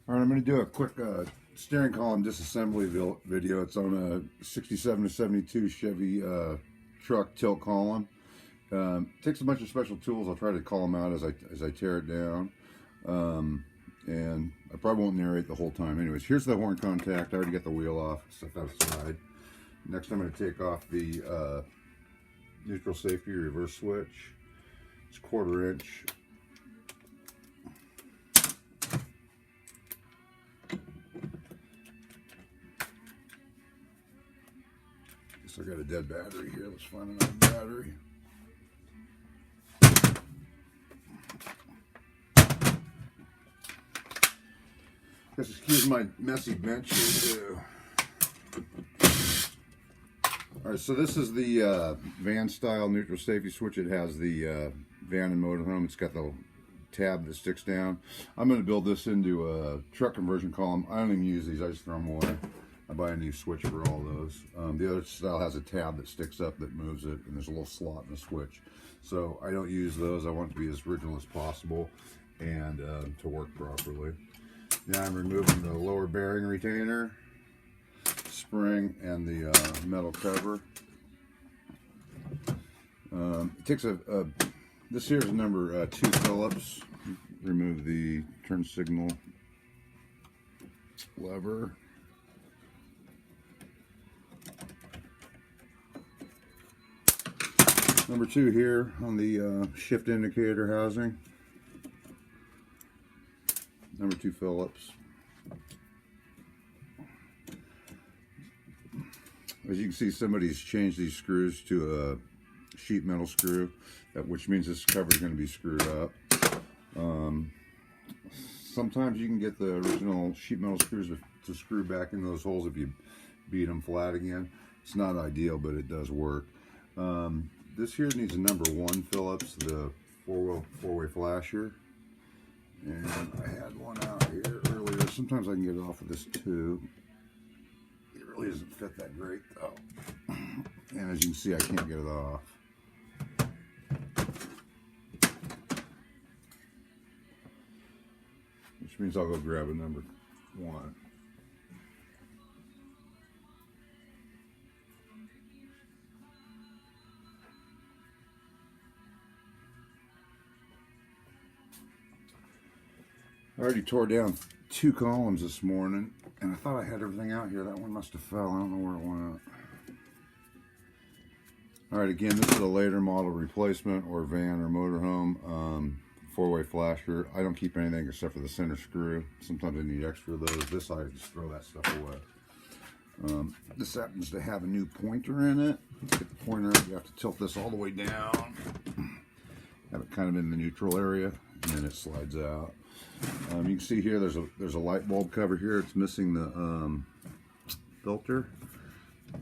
All right, I'm going to do a quick steering column disassembly video. It's on a 67 to 72 Chevy truck tilt column. Takes a bunch of special tools. I'll try to call them out as I tear it down. And I probably won't narrate the whole time. Anyways, here's the horn contact. I already got the wheel off, set that aside. Next, I'm going to take off the neutral safety reverse switch. It's 1/4 inch. Guess I got a dead battery here. Let's find another battery. Guess excuse my messy bench here too. All right, so this is the van style neutral safety switch. It has the van and motorhome. It's got the tab that sticks down. I'm going to build this into a truck conversion column. I don't even use these. I just throw them away. I buy a new switch for all those. The other style has a tab that sticks up that moves it, and there's a little slot in the switch. So I don't use those. I want it to be as original as possible and to work properly. Now I'm removing the lower bearing retainer, spring, and the metal cover. It takes this here is number 2 Phillips. Remove the turn signal lever. Number 2 here on the shift indicator housing. Number 2 Phillips. As you can see, somebody's changed these screws to a sheet metal screw, which means this cover is going to be screwed up. Sometimes you can get the original sheet metal screws to screw back in those holes if you beat them flat again. It's not ideal, but it does work. This here needs a number 1 Phillips, the four-way flasher. And I had one out here earlier. Sometimes I can get it off with this too. It really doesn't fit that great though. And as you can see, I can't get it off. Which means I'll go grab a number 1. I already tore down 2 columns this morning, and I thought I had everything out here. That one must have fell. I don't know where it went. All right, again, this is a later model replacement or van or motorhome 4-way flasher. I don't keep anything except for the center screw. Sometimes I need extra of those. This I just throw that stuff away. This happens to have a new pointer in it. Get the pointer, you have to tilt this all the way down. Have it kind of in the neutral area, and then it slides out. You can see here there's a light bulb cover here. It's missing the filter.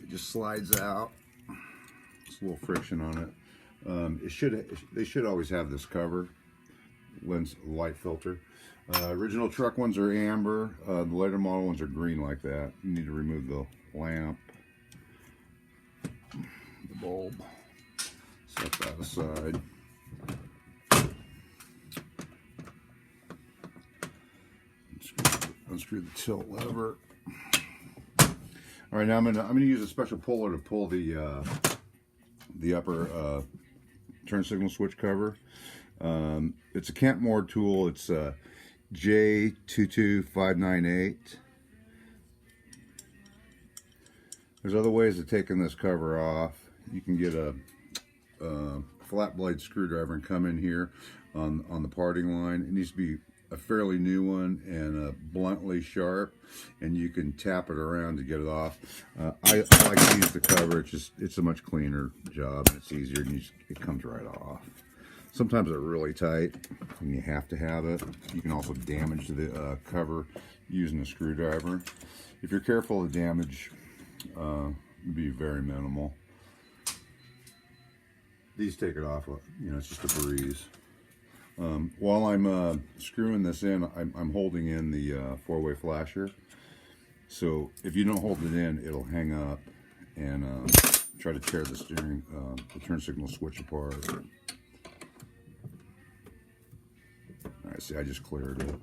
It just slides out. There's a little friction on it. They should always have this cover, lens light filter. Original truck ones are amber. The later model ones are green like that. You need to remove the lamp, the bulb. Set that aside. Unscrew the tilt lever. All right, now I'm gonna use a special puller to pull the upper turn signal switch cover. It's a Kentmore tool. It's J22598. There's other ways of taking this cover off. You can get a flat blade screwdriver and come in here on the parting line. It needs to be a fairly new one and bluntly sharp, and you can tap it around to get it off. I like to use the cover. It's a much cleaner job, and it's easier, and it comes right off. Sometimes they're really tight and you have to have it. You can also damage the cover using a screwdriver. If you're careful, the damage will be very minimal. These take it off, it's just a breeze. While I'm screwing this in, I'm holding in the 4-way flasher. So if you don't hold it in, it'll hang up and try to tear the turn signal switch apart. All right, see, I just cleared it.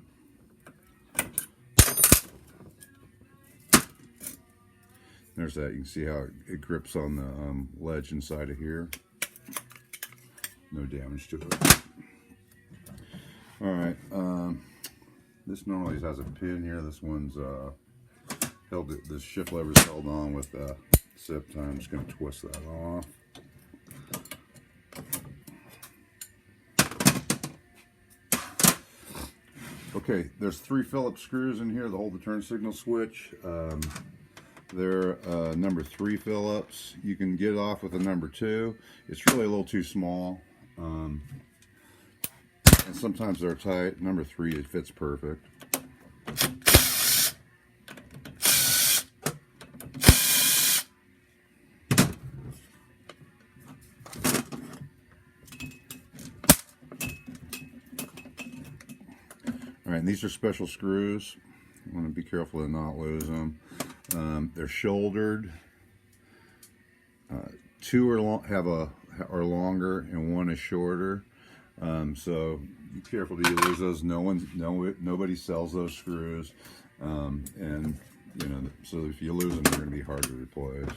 There's that. You can see how it grips on the ledge inside of here. No damage to it. All right. This normally has a pin here. This one's held. This shift lever is held on with zip tie. I'm just going to twist that off. Okay, there's 3 Phillips screws in here that hold the turn signal switch. They're number 3 Phillips. You can get off with a number 2. It's really a little too small. And sometimes they're tight. Number 3, it fits perfect. All right, and these are special screws. You want to be careful to not lose them. They're shouldered. 2 are longer and 1 is shorter. So be careful that you lose those. Nobody sells those screws, and you know, so if you lose them, they're going to be hard to replace.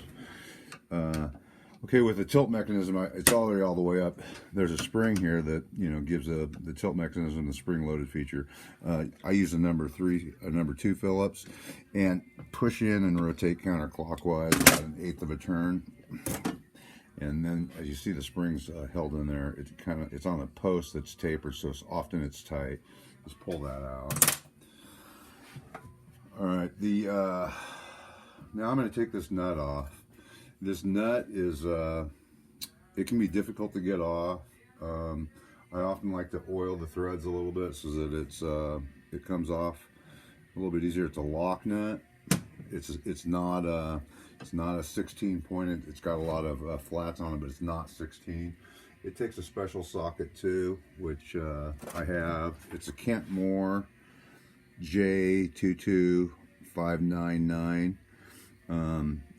Okay, with the tilt mechanism, it's already all the way up. There's a spring here that, you know, gives the tilt mechanism the spring-loaded feature. I use a number 2 Phillips, and push in and rotate counterclockwise about 1/8 of a turn. And then, as you see, the springs held in there. It's on a post that's tapered, so often it's tight. Just pull that out. All right. Now I'm going to take this nut off. This nut is it can be difficult to get off. I often like to oil the threads a little bit so that it comes off a little bit easier. It's a lock nut. It's not a 16 pointed. It's got a lot of flats on it, but it's not 16. It takes a special socket too, which I have. It's a Kent Moore J22599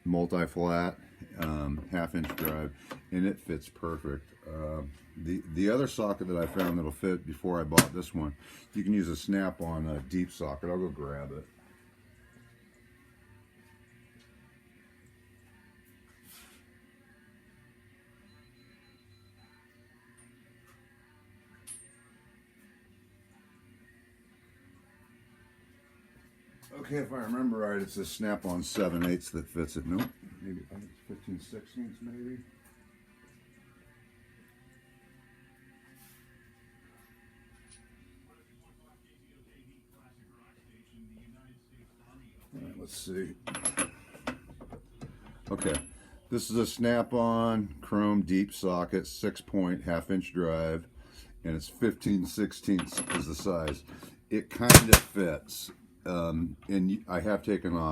multi-flat, 1/2-inch drive, and it fits perfect. The other socket that I found that'll fit before I bought this one, you can use a snap-on deep socket. I'll go grab it. Okay, if I remember right, it's a snap-on 7/8 that fits it. Nope, maybe I think it's 15/16 maybe. All right, let's see. Okay, this is a snap-on chrome deep socket, 6-point 1/2-inch drive, and it's 15/16 is the size. It kind of fits. And I have taken off